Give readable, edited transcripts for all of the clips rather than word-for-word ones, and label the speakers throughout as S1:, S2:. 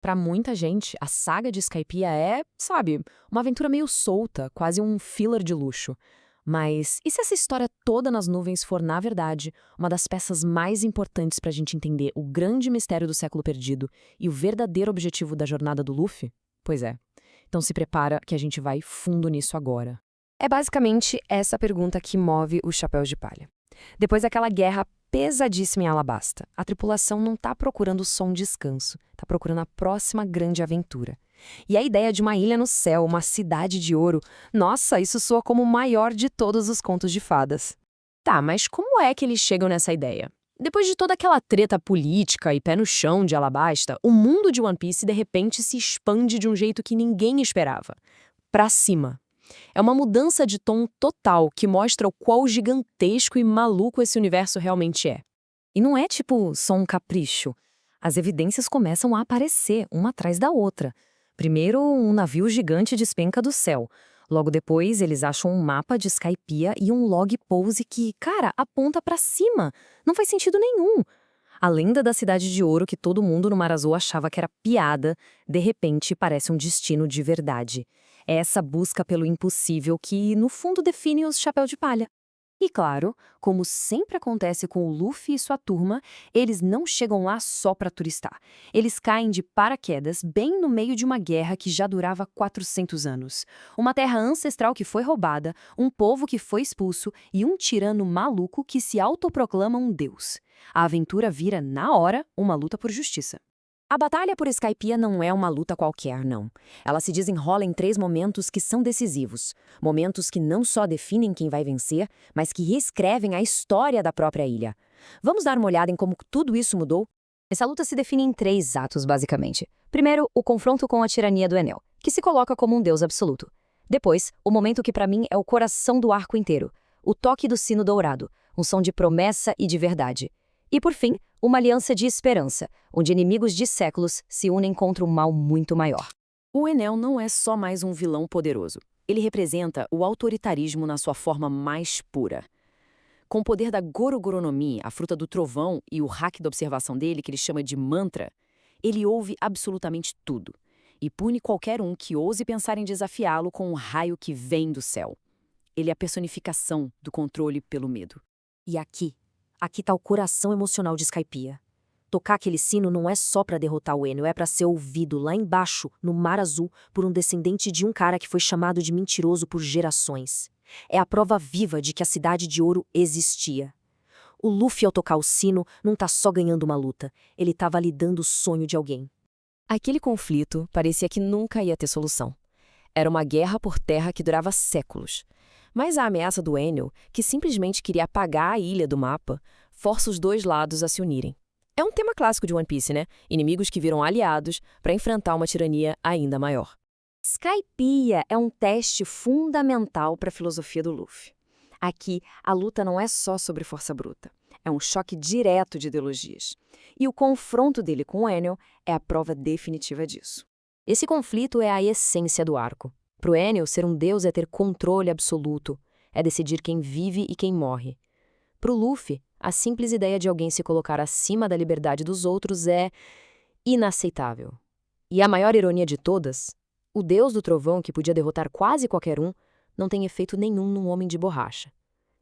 S1: Pra muita gente, a saga de Skypiea é, sabe, uma aventura meio solta, quase um filler de luxo. Mas e se essa história toda nas nuvens for, na verdade, uma das peças mais importantes pra gente entender o grande mistério do século perdido e o verdadeiro objetivo da jornada do Luffy? Pois é. Então se prepara que a gente vai fundo nisso agora.
S2: É basicamente essa pergunta que move os Chapéus de Palha. Depois daquela guerra pesadíssima em Alabasta, a tripulação não está procurando só um descanso, está procurando a próxima grande aventura. E a ideia de uma ilha no céu, uma cidade de ouro, nossa, isso soa como o maior de todos os contos de fadas.
S1: Tá, mas como é que eles chegam nessa ideia? Depois de toda aquela treta política e pé no chão de Alabasta, o mundo de One Piece de repente se expande de um jeito que ninguém esperava. Pra cima. É uma mudança de tom total que mostra o quão gigantesco e maluco esse universo realmente é.
S2: E não é tipo só um capricho. As evidências começam a aparecer, uma atrás da outra. Primeiro, um navio gigante despenca do céu. Logo depois, eles acham um mapa de Skypiea e um log pose que, cara, aponta pra cima. Não faz sentido nenhum. A lenda da Cidade de Ouro que todo mundo no Mar Azul achava que era piada, de repente parece um destino de verdade. É essa busca pelo impossível que, no fundo, define os Chapéus de Palha. E claro, como sempre acontece com o Luffy e sua turma, eles não chegam lá só para turistar. Eles caem de paraquedas bem no meio de uma guerra que já durava 400 anos. Uma terra ancestral que foi roubada, um povo que foi expulso e um tirano maluco que se autoproclama um deus. A aventura vira, na hora, uma luta por justiça. A batalha por Skypiea não é uma luta qualquer, não. Ela se desenrola em 3 momentos que são decisivos. Momentos que não só definem quem vai vencer, mas que reescrevem a história da própria ilha. Vamos dar uma olhada em como tudo isso mudou? Essa luta se define em 3 atos, basicamente. Primeiro, o confronto com a tirania do Enel, que se coloca como um deus absoluto. Depois, o momento que pra mim é o coração do arco inteiro. O toque do sino dourado, um som de promessa e de verdade. E por fim, uma aliança de esperança, onde inimigos de séculos se unem contra um mal muito maior.
S1: O Enel não é só mais um vilão poderoso. Ele representa o autoritarismo na sua forma mais pura. Com o poder da Gorogoronomi, a fruta do trovão, e o hack da observação dele, que ele chama de mantra, ele ouve absolutamente tudo e pune qualquer um que ouse pensar em desafiá-lo com um raio que vem do céu. Ele é a personificação do controle pelo medo.
S2: E aqui tá o coração emocional de Skypiea. Tocar aquele sino não é só pra derrotar o Enel, é pra ser ouvido lá embaixo, no Mar Azul, por um descendente de um cara que foi chamado de mentiroso por gerações. É a prova viva de que a Cidade de Ouro existia. O Luffy, ao tocar o sino, não tá só ganhando uma luta, ele tá validando o sonho de alguém.
S1: Aquele conflito parecia que nunca ia ter solução. Era uma guerra por terra que durava séculos. Mas a ameaça do Enel, que simplesmente queria apagar a ilha do mapa, força os dois lados a se unirem. É um tema clássico de One Piece, né? Inimigos que viram aliados para enfrentar uma tirania ainda maior.
S2: Skypiea é um teste fundamental para a filosofia do Luffy. Aqui, a luta não é só sobre força bruta. É um choque direto de ideologias. E o confronto dele com o Enel é a prova definitiva disso. Esse conflito é a essência do arco. Pro Enel, ser um deus é ter controle absoluto, é decidir quem vive e quem morre. Pro Luffy, a simples ideia de alguém se colocar acima da liberdade dos outros é inaceitável. E a maior ironia de todas, o deus do trovão que podia derrotar quase qualquer um, não tem efeito nenhum num homem de borracha.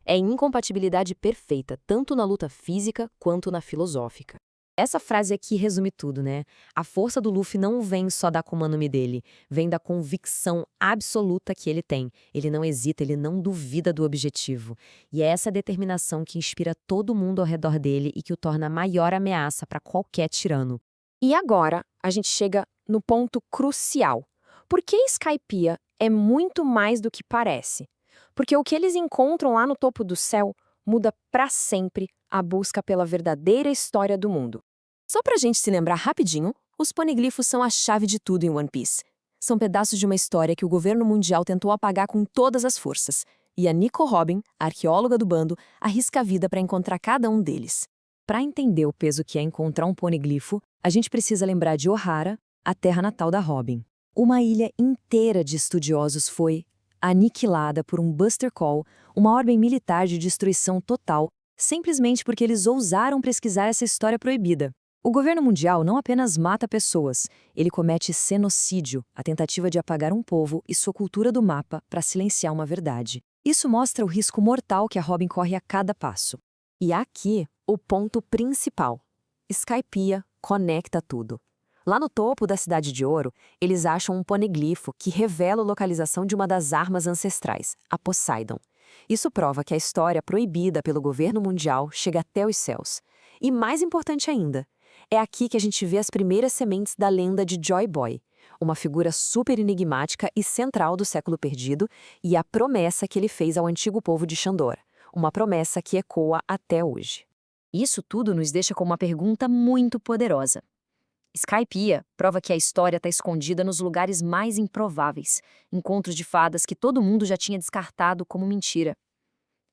S2: É incompatibilidade perfeita, tanto na luta física quanto na filosófica. Essa frase aqui resume tudo, né? A força do Luffy não vem só da Akuma no Mi dele, vem da convicção absoluta que ele tem. Ele não hesita, ele não duvida do objetivo. E é essa determinação que inspira todo mundo ao redor dele e que o torna a maior ameaça para qualquer tirano. E agora, a gente chega no ponto crucial. Por que Skypiea é muito mais do que parece? Porque o que eles encontram lá no topo do céu muda para sempre a busca pela verdadeira história do mundo. Só pra gente se lembrar rapidinho, os poniglifos são a chave de tudo em One Piece. São pedaços de uma história que o governo mundial tentou apagar com todas as forças. E a Nico Robin, a arqueóloga do bando, arrisca a vida para encontrar cada um deles. Para entender o peso que é encontrar um poniglifo, a gente precisa lembrar de Ohara, a terra natal da Robin. Uma ilha inteira de estudiosos foi aniquilada por um Buster Call, uma ordem militar de destruição total, simplesmente porque eles ousaram pesquisar essa história proibida. O governo mundial não apenas mata pessoas, ele comete genocídio, a tentativa de apagar um povo e sua cultura do mapa para silenciar uma verdade. Isso mostra o risco mortal que a Robin corre a cada passo. E aqui, o ponto principal. Skypiea conecta tudo. Lá no topo da Cidade de Ouro, eles acham um poneglifo que revela a localização de uma das armas ancestrais, a Poseidon. Isso prova que a história proibida pelo governo mundial chega até os céus. E mais importante ainda, é aqui que a gente vê as primeiras sementes da lenda de Joy Boy, uma figura super enigmática e central do século perdido e a promessa que ele fez ao antigo povo de Xandor, uma promessa que ecoa até hoje.
S1: Isso tudo nos deixa com uma pergunta muito poderosa. Skypiea prova que a história está escondida nos lugares mais improváveis, encontros de fadas que todo mundo já tinha descartado como mentira.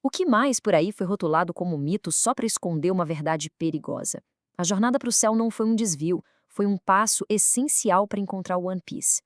S1: O que mais por aí foi rotulado como mito só para esconder uma verdade perigosa? A jornada para o céu não foi um desvio, foi um passo essencial para encontrar o One Piece.